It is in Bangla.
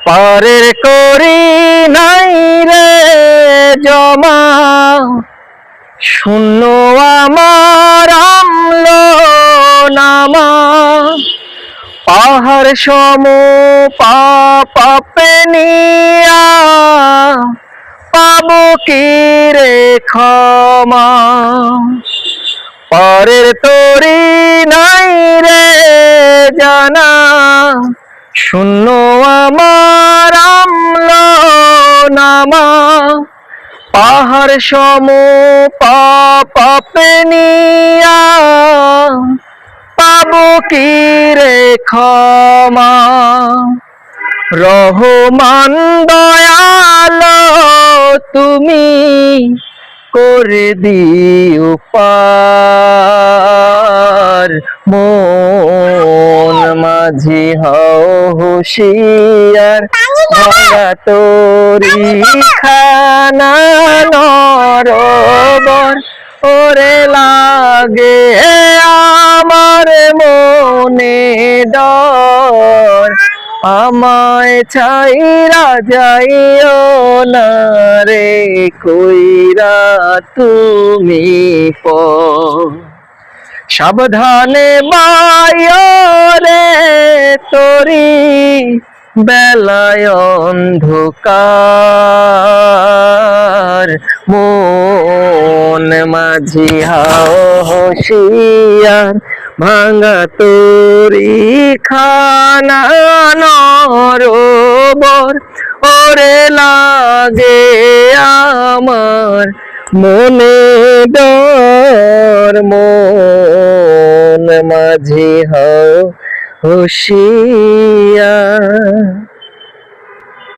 পরের করি নাই রে জমা, শূন্য আমার আমল নামা। পাহাড় সম পাপে নিয়া, পাবো কি রে ক্ষমা। পরের তরি নাই রে জানা, শূন্য আমার আমল নামা। পাহাড় সম পাপে নিয়া, পাবো কি রে ক্ষমা। রহমান দয়ালো তুমি করে দিও পার, মন মাঝি হও হুঁশিয়ার। ভাঙা তরি খানা নরবর, ওরে লাগে আমার মনে ডর। আমায় ছাইরা যাইও না রে কইরা তুমি পর। সাবধানে বাইও রে তরি, বেলায় অন্ধকার। মন মাঝি হাও হুঁশিয়ার, ভাঙা তরি খানা নরবর, ওরে লাগে আমার মনে ডর। মন মাঝি হও হুঁশিয়ার।